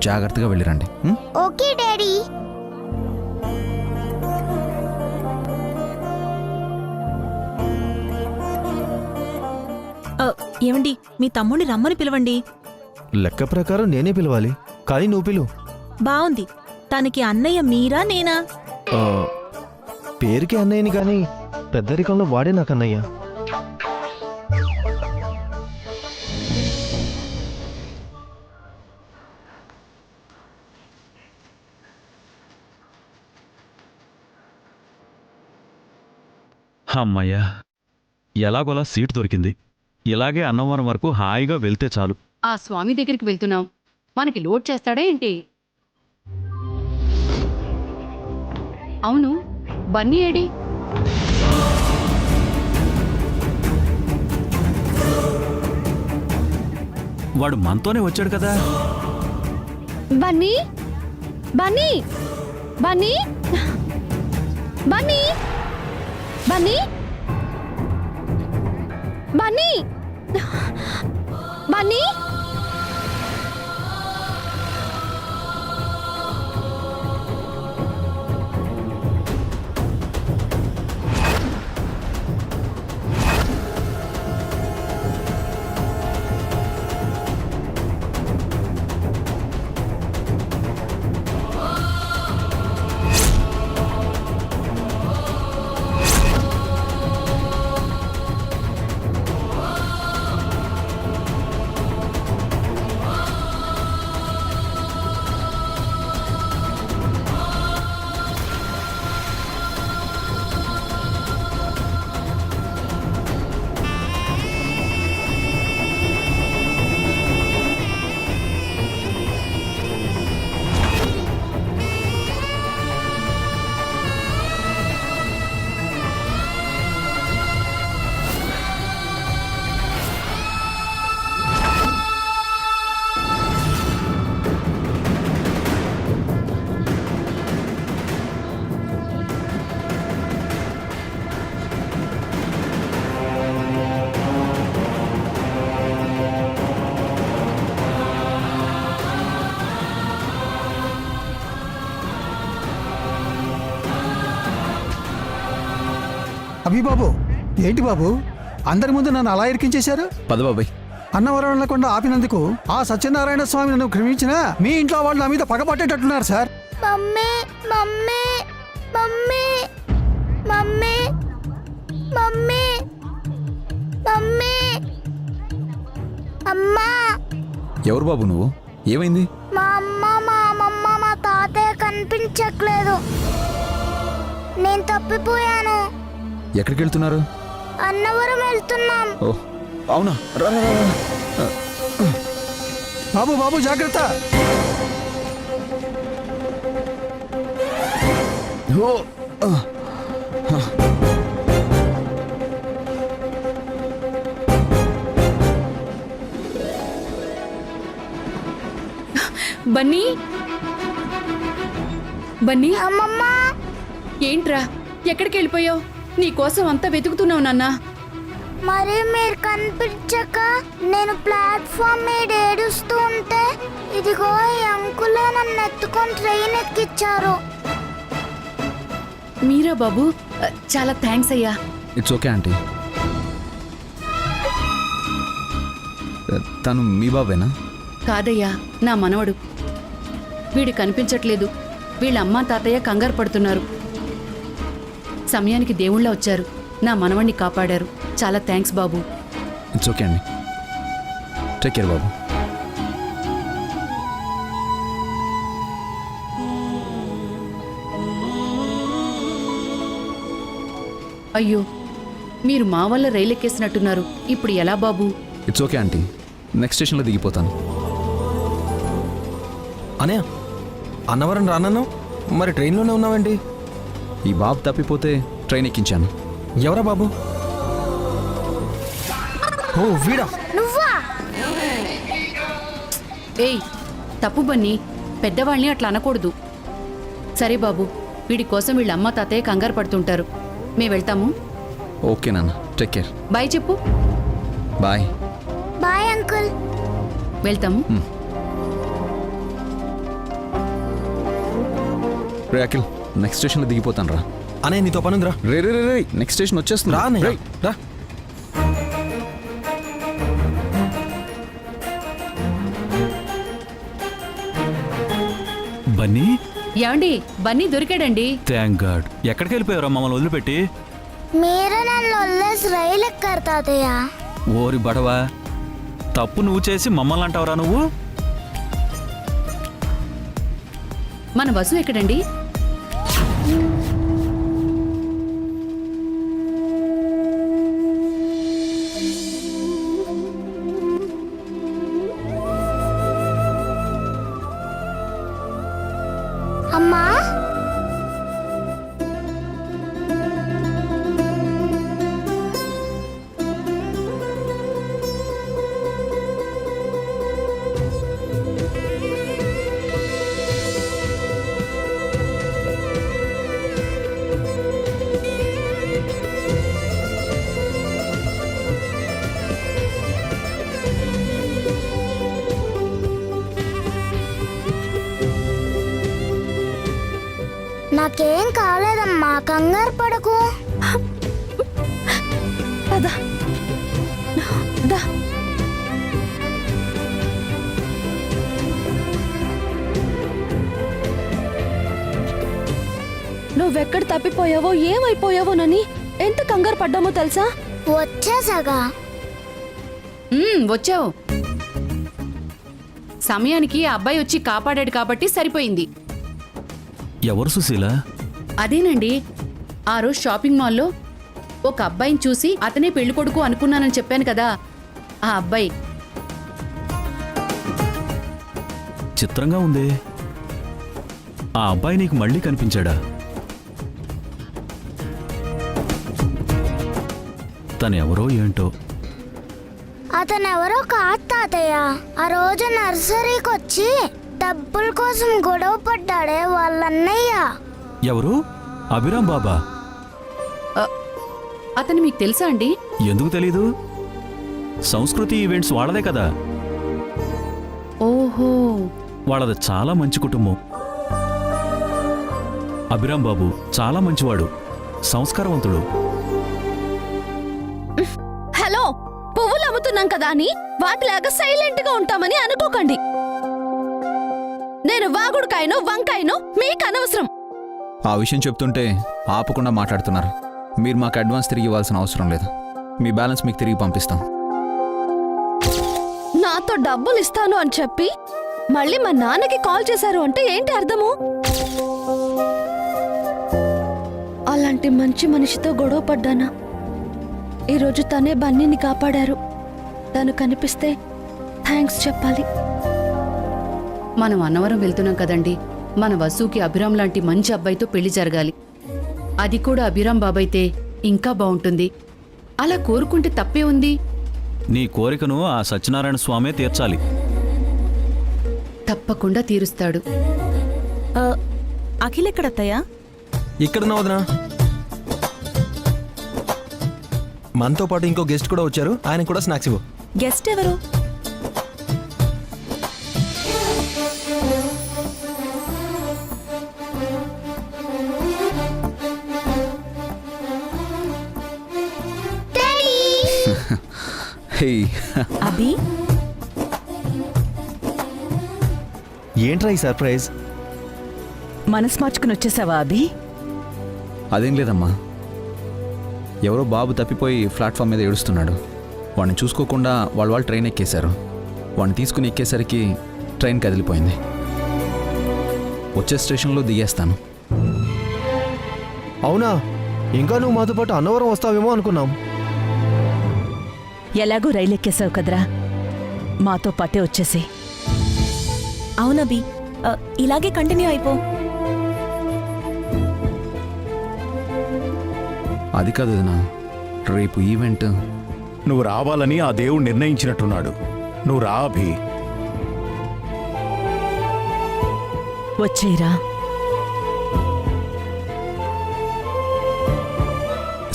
జాగ్రత్తగా వెళ్ళిరండి. Okay daddy. ఏమండి, మీ తమ్ముడిని రమ్మని పిలవండి. లెక్క ప్రకారం నేనే పిలవాలి, కానీ నువ్వు పిలువు. బావుంది. తనకి అన్నయ్య మీరా నేనా? ఆ, పేరుకి అన్నయ్యని కానీ పెద్దరికంలో వాడే నాకు అన్నయ్య. అమ్మయ్యా, ఎలాగోలా సీటు దొరికింది. ఇలాగే అన్నవరం వరకు హాయిగా వెళ్తే చాలు. ఆ స్వామి దగ్గరికి వెళ్తున్నాం, మనకి లోడ్ చేస్తాడా ఏంటి? అవును, బన్నీ ఏడి? వాడు మనతోనే వచ్చాడు కదా. బన్నీ బన్నీ బన్నీ బన్నీ బన్నీ బన్నీ బన్నీ అభి బాబు, ఏంటి బాబు అందరి ముందు నన్ను అలా ఇరికించేశారు? పద బాబాయ్. అన్నవరం వెళ్లకుండా ఆపినందుకు ఆ సత్యనారాయణ స్వామి నన్ను క్షమించినా మీ ఇంట్లో వాళ్ళు నా మీద పగపట్టేటట్టున్నారు sir. Mummy mummy mummy mummy mummy mummy అమ్మా. ఎవరు బాబు నువ్వు? ఏమైంది? మా అమ్మ మా అమ్మమ్మ మా తాతయ్య కనిపించట్లేదు. నేను తప్పిపోయాను. ఎక్కడికి వెళ్తున్నారు? అన్నవరం వెళ్తున్నాం. ఓ అవునా, రా రా, రా. బాబు బాబు జాగ్రత్త. ఓ, ఆ. బన్నీ బన్నీ, అమ్మమ్మ ఏంట్రా ఎక్కడికి వెళ్ళిపోయావు? నీకోసం అంతా వెతుకుతున్నావు నాన్నా. మరి మీరు కనిపించక నేను ప్లాట్ఫామ్ మీద ఏడుస్తూ ఉంటే ఇదిగో ఈ అంకులే నన్ను ఎత్తుకొని ట్రైన్ ఎక్కిచ్చారు. మీరా బాబు, చాలా థ్యాంక్స్ అయ్యా. It's okay aunty. తను మీ బాబేనా? కాదయ్యా, నా మనవడు. వీడు కనిపించట్లేదు. వీళ్ళ అమ్మా తాతయ్య కంగారు పడుతున్నారు. సమయానికి దేవుళ్ళ వచ్చారు, నా మనవణ్ణి కాపాడారు. చాలా థ్యాంక్స్ బాబు. ఇట్స్ ఓకే అండి. టేక్ కేర్ బాబు. అయ్యో, మీరు మా వల్ల రైలు ఎక్కేసినట్టున్నారు. ఇప్పుడు ఎలా బాబు? ఇట్స్ ఓకే ఆంటీ, నెక్స్ట్ స్టేషన్లో దిగిపోతాను. అనయ్య, అన్నవరం రానన్నావు, మరి ట్రైన్లోనే ఉన్నావండి? ఈ బాబు తప్పిపోతే ట్రైన్ ఎక్కించాను. ఎవరా బాబు? ఓ వీడా? నువ్వా? ఏయ్, తప్పు బన్నీ, పెద్దవాళ్ళని అట్లా అనకూడదు. సరే బాబు, వీడి కోసం వీళ్ళ అమ్మ తాతయ్య కంగారు పడుతుంటారు. మేము వెళ్తాము. ఓకే నాన్న, టేక్ కేర్. బాయ్ చెప్పు. బాయ్. Bye uncle. వెళ్తాము. రే అఖిల్ నెక్స్ట్ స్టేషన్లో దిగిపోతాను రా. అనే నీతో పనుందిరా. రే రే రే రే నెక్స్ట్ స్టేషన్ వచ్చేస్తుంది. రా అన్నయ్య, రేయ్. రా. బన్నీ ఏమండి బన్నీ దొరికాడండి. Thank God. ఎక్కడికి వెళ్ళిపోయారా మమ్మల్ని వదిలిపెట్టి? మీరే నన్ను వదిలేసి రైలు ఎక్కారు తాతయ్య. ఓరి బడవా, తప్పు నువ్వు చేసి మమ్మల్ని అంటావురా నువ్వు? మన వసు ఎక్కడండి? అమ్మా నాకేం కాలేదమ్మా, కంగారు పడకు. పద. దా. నువ్వెక్కడ తప్పిపోయావో ఏమైపోయావోనని ఎంత కంగారు పడ్డామో తెలుసా? వచ్చేసాగా. వచ్చావు. సమయానికి ఆ అబ్బాయి వచ్చి కాపాడాడు కాబట్టి సరిపోయింది. ఎవరు సుశీల? అదేనండి, ఆ రోజు షాపింగ్ మాల్లో ఒక అబ్బాయిని చూసి అతనే పెళ్ళికొడుకు అనుకున్నానని చెప్పాను కదా, ఆ అబ్బాయి. చిత్రంగా ఉంది. ఆ అబ్బాయి నీకు మళ్ళీ కనిపించాడా? తనెవరో ఏంటో. అతనెవరో కాదు తాతయ్య. ఆ రోజు నర్సరీకి వచ్చి డబ్బుల కోసం గొడవ పడ్డాడే వాళ్ళన్నయ్య. ఎవరు? అభిరామ్ బాబా? అతను మీకు తెలుసా అండి? ఎందుకు తెలీదు? సంస్కృతి ఈవెంట్స్ వాళ్ళదే కదా. ఓహో, వాళ్ళది చాలా మంచి కుటుంబం. అభిరామ్ బాబు చాలా మంచివాడు, సంస్కారవంతుడు. హలో, పువ్వులు అమ్ముతున్నాం కదా అని వాటిలాగా సైలెంట్ గా ఉంటామని అనుకోకండి. నేను వాగుడుకాయనో వంకాయనో మీకు అనవసరం. ఆ విషయం చెప్తుంటే ఆపకుండా మాట్లాడుతున్నారు. మీరు మాకు అడ్వాన్స్ తిరిగి ఇవ్వాల్సిన అవసరం లేదు. మీ బ్యాలెన్స్ మీకు తిరిగి పంపిస్తాం. నాతో డబ్బులు ఇస్తాను అని చెప్పి మళ్ళీ మా నాన్నకి కాల్ చేశారు అంటే ఏంటి అర్థము? అలాంటి మంచి మనిషితో గొడవ పడ్డానా? ఈరోజు తనే బన్నీని కాపాడారు. తను కనిపిస్తే థ్యాంక్స్ చెప్పాలి. మనం అన్నవరం వెళ్తున్నాం కదండి, మన వసుకి అభిరామ్ లాంటి మంచి అబ్బాయితో పెళ్లి జరగాలి. అది కూడా అభిరామ్ బాబైతే ఇంకా బాగుంటుంది. అలా కోరుకుంటే తప్పే ఉంది. నీ కోరికను ఆ సత్యనారాయణ స్వామే తీర్చాలి. తప్పకుండా తీరుస్తాడు. అఖిల్ ఎక్కడత్తయ్యా? ఇక్కడున్నా వదినా. మనతో పాటు ఇంకో గెస్ట్ కూడా వచ్చారు, ఆయన కూడా స్నాక్స్ ఇవ్వు. గెస్ట్ ఎవరు? హే అభి, ఏంట్రా ఈ సర్ప్రైజ్? మనసు మార్చుకుని వచ్చేసావా అభి? అదేం లేదమ్మా, ఎవరో బాబు తప్పిపోయి ప్లాట్ఫామ్ మీద ఏడుస్తున్నాడు. వాడిని చూసుకోకుండా వాళ్ళు ట్రైన్ ఎక్కేశారు. వాడిని తీసుకుని ఎక్కేసరికి ట్రైన్ కదిలిపోయింది. వచ్చే స్టేషన్లో దిగేస్తాను. అవునా? ఇంకా నువ్వు మాతో పాటు అన్నవరం వస్తావేమో అనుకున్నాం. ఎలాగో రైలు ఎక్కేసావు కదరా, మాతో పాటే వచ్చేసి. అవునబి, ఇలాగే కంటిన్యూ అయిపో. అది కాదు వదినా, రేపు ఈవెంట్. నువ్వు రావాలని ఆ దేవుడు నిర్ణయించినట్టున్నాడు. నువ్వు రా అభి. వచ్చేరా.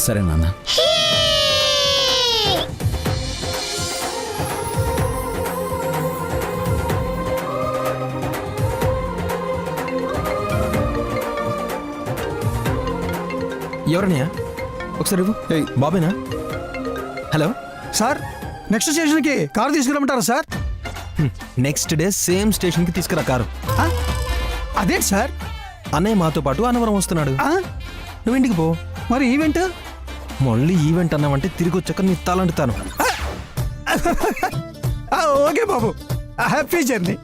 సరే నాన్న. ఎవరన్నయ్య ఒకసారి ఇవ్వు. బాబేనా? హలో. సార్ నెక్స్ట్ స్టేషన్కి కారు తీసుకురమ్మంటారా సార్? నెక్స్ట్ డే సేమ్ స్టేషన్కి తీసుకురా కారు. ఆ? అదేంటి సార్? అన్నయ్య మాతో పాటు అన్నవరం వస్తున్నాడు. ఆ? నువ్వు ఇంటికి పో. మరి ఈవెంట్? మళ్ళీ ఈవెంట్ అన్నావంటే తిరిగి వచ్చాక నీ తలంటుతాను. ఓకే బాబు, హ్యాపీ జర్నీ.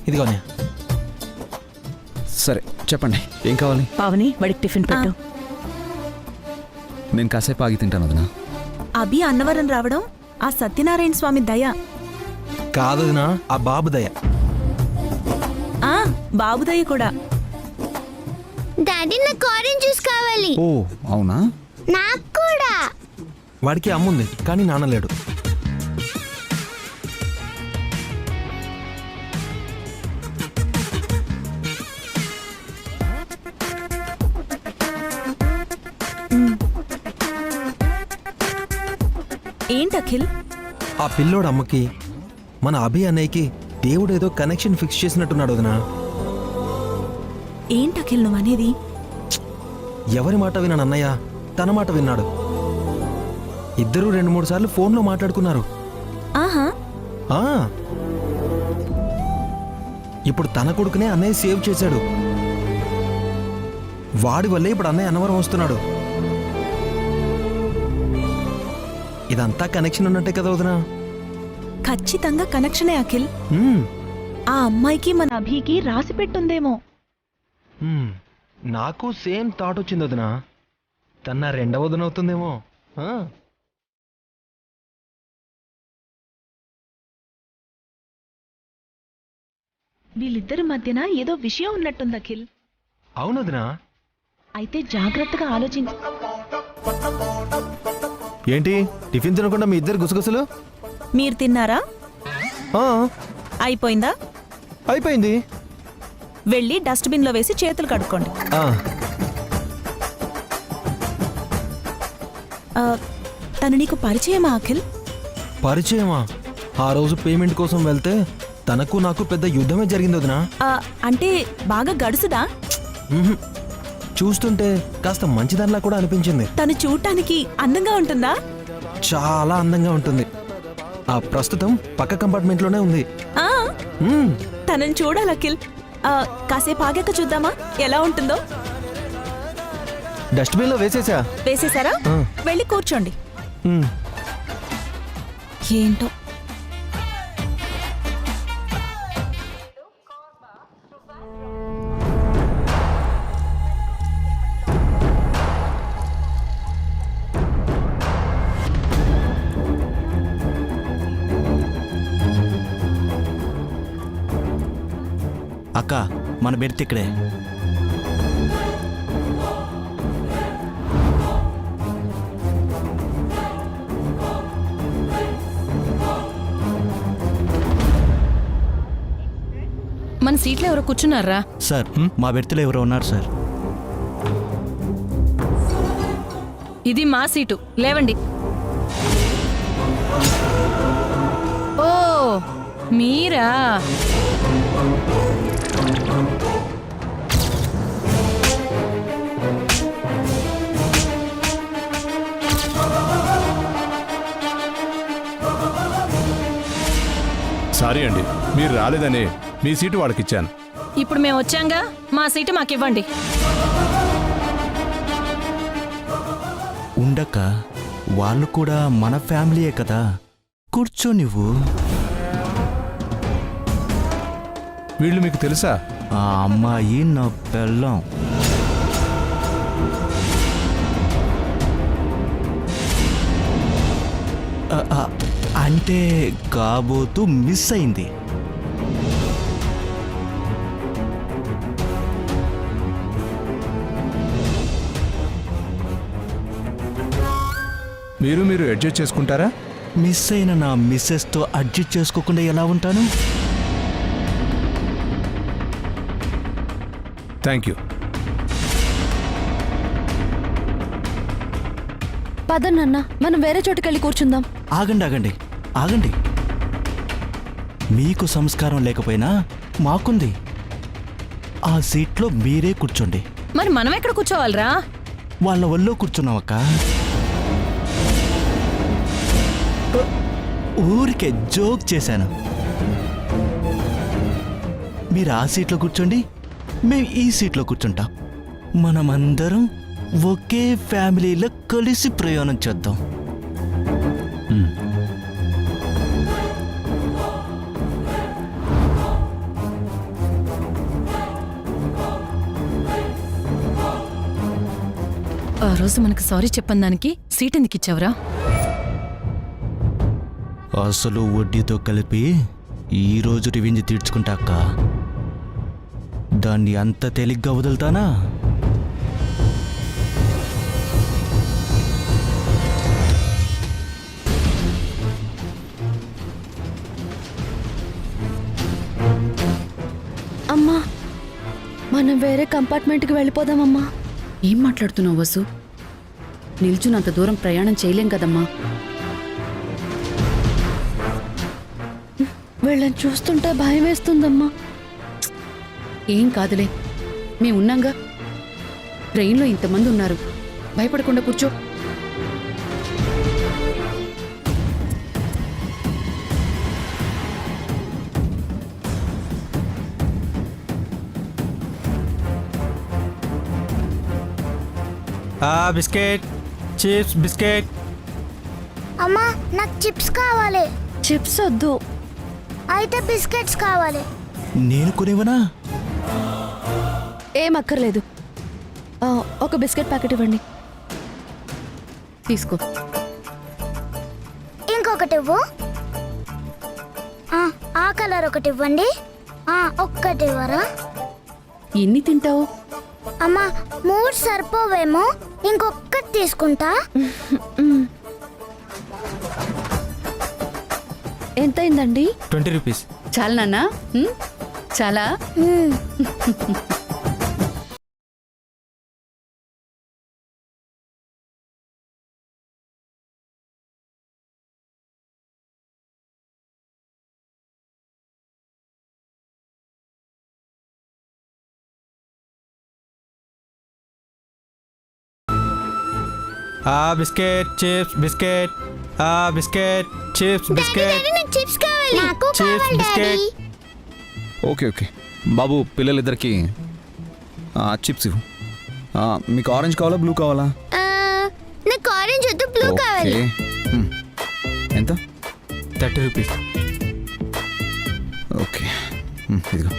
ఇదిగో అన్నయ్య. సరే చెప్పండి, ఏం కావాలి? పావని వాడికి టిఫిన్ పెట్టు. నేను కాసేపు ఆగి తింటాను వదినా. అభి అన్నవరం రావడం ఆ సత్యనారాయణ స్వామి దయ. కాదదినా, ఆ బాబు దయ. ఆ బాబు దయ కూడా. డాడీ నాకు ఆరెంజ్ జ్యూస్ కావాలి. ఓ అవునా? నాకు కూడా. వాడికి అమ్ముంది కానీ నాన్న లేడు. ఏంటి అఖిల్? ఆ పిల్లోడు అమ్మకి మన అభి అన్నయ్యకి దేవుడు ఏదో కనెక్షన్ ఫిక్స్ చేసినట్టున్నాడు వదినా. ఏంటి అఖిల్ నువ్వు అనేది? ఎవరి మాట విన్నాడు అన్నయ్య, తన మాట విన్నాడు. ఇద్దరూ 2-3 సార్లు ఫోన్లో మాట్లాడుకున్నారు. ఆహా. ఆ. ఇప్పుడు తన కొడుకునే అన్నయ్య సేవ్ చేశాడు. వాడి వల్లే ఇప్పుడు అన్నయ్య అన్నవరం వస్తున్నాడు. ఇదంతా కనెక్షన్ ఉన్నట్టే కదా వదినా? ఖచ్చితంగా కనెక్షనే అఖిల్. ఆ అమ్మాయికి మన అభికి రాసి పెట్టుందేమో. నాకు సేమ్ థాట్ వచ్చింది వదినా. తన రెండవ వదిన అవుతుందేమో. వీళ్ళిద్దరి మధ్యన ఏదో విషయం ఉన్నట్టుంది అఖిల్. అవును వదినా. అయితే జాగ్రత్తగా ఆలోచించు. ఏంటి టిఫిన్ తినకుండా మీ ఇద్దరు గుసగుసలు? మీరు తిన్నారా? అయిపోయిందా? అయిపోయింది. వెళ్ళి డస్ట్బిన్లో వేసి చేతులు కడుక్కోండి. తను నీకు పరిచయమా అఖిల్? పరిచయమా? ఆ రోజు పేమెంట్ కోసం వెళ్తే తనకు నాకు పెద్ద యుద్ధమే జరిగింది వదినా. అంటే బాగా గడుసుదా? చూస్తుంటే కాస్త మంచిదానిలా కూడా అనిపించింది. తను చూడటానికి అందంగా ఉంటుందా? చాలా అందంగా ఉంటుంది. ఆ ప్రస్తుతం పక్క కంపార్ట్మెంట్లోనే ఉంది. తనని చూడాలి అఖిల్. కాసేపు ఆగాక చూద్దామా ఎలా ఉంటుందో? డస్ట్బిన్లో వేసేసారా? వెళ్ళి కూర్చోండి. ఏంటో అక్క, మన బెర్త్ ఇక్కడే. మన సీట్లో ఎవరో కూర్చున్నారా? సార్, మా బెర్త్లో ఎవరో ఉన్నారు సార్. ఇది మా సీటు, లేవండి. ఓ మీరా? సారీ అండి, మీరు రాలేదని మీ సీటు వాళ్ళకిచ్చాను. ఇప్పుడు మేము వచ్చాంగా, మా సీటు మాకివ్వండి. ఉండక్క, వాళ్ళు కూడా మన ఫ్యామిలీయే కదా, కూర్చో నువ్వు. వీళ్ళు మీకు తెలుసా? ఆ అమ్మాయి నా పెళ్ళం. అంటే కాబోతూ మిస్ అయింది. మీరు అడ్జస్ట్ చేసుకుంటారా? మిస్ అయిన నా మిస్సెస్తో అడ్జస్ట్ చేసుకోకుండా ఎలా ఉంటాను? Thank you. పదన్న, మనం వేరే చోటుకెళ్ళి కూర్చుందాం. ఆగండి. మీకు సంస్కారం లేకపోయినా మాకుంది. ఆ సీట్లో మీరే కూర్చోండి. మరి మనం ఎక్కడ కూర్చోవాలరా? వాళ్ళ ఒళ్ళో కూర్చున్నావక్క. ఊరికే జోక్ చేశాను. మీరు ఆ సీట్లో కూర్చోండి, మేము ఈ సీట్లో కూర్చుంటాం. మనమందరం ఒకే ఫ్యామిలీలో కలిసి ప్రయాణం చేద్దాం. ఆ రోజు మనకు సారీ చెప్పని దానికి సీట్ ఎందుకు ఇచ్చావురా? అసలు వడ్డీతో కలిపి ఈరోజు రివెంజ్ తీర్చుకుంటాక దాన్ని అంత తేలిగ్గా వదులుతానా? అమ్మా, మనం వేరే కంపార్ట్మెంట్కి వెళ్ళిపోదామమ్మా. ఏం మాట్లాడుతున్నావు వసు? నిల్చున్నంత దూరం ప్రయాణం చేయలేం కదమ్మా. వీళ్ళని చూస్తుంటే భయం వేస్తుందమ్మా. ఏం కాదులే, మేము ఉన్నాంగా. ట్రైన్లో ఇంతమంది ఉన్నారు, భయపడకుండా కూర్చో. Biscuit, chips, biscuit. అమ్మా నాకు చిప్స్ కావాలి. చిప్స్ వద్దు. అయితే బిస్కెట్స్ కావాలి. నేను కొనివనా? ఏం అక్కర్లేదు. ఒక బిస్కెట్ ప్యాకెట్ ఇవ్వండి. తీసుకో. ఇంకొకటి ఇవ్వు. ఆ కలర్ ఒకటి ఇవ్వండి. ఒక్కటి ఇవ్వరా? ఎన్ని తింటావు? అమ్మా 3 సరిపోవేమో, ఇంకొక్కటి తీసుకుంటా. ఎంత అయిందండి? 20 రూపీస్. చాలా నాన్నా? చాలా. Biscuit, chips, biscuit. Biscuit, chips, biscuit. నాకు చిప్స్ కావాలి. నాకు చిప్స్, కావాలి బిస్కెట్. డాడీ. ఓకే ఓకే బాబు, పిల్లలిద్దరికి చిప్స్ ఇవ్వు. మీకు ఆరెంజ్ కావాలా, బ్లూ కావాలా? నాకు ఆరెంజ్ వద్దు, బ్లూ కావాలి. మ్. ఎంత? 30 రూపీస్. ఓకే ఇదిగో.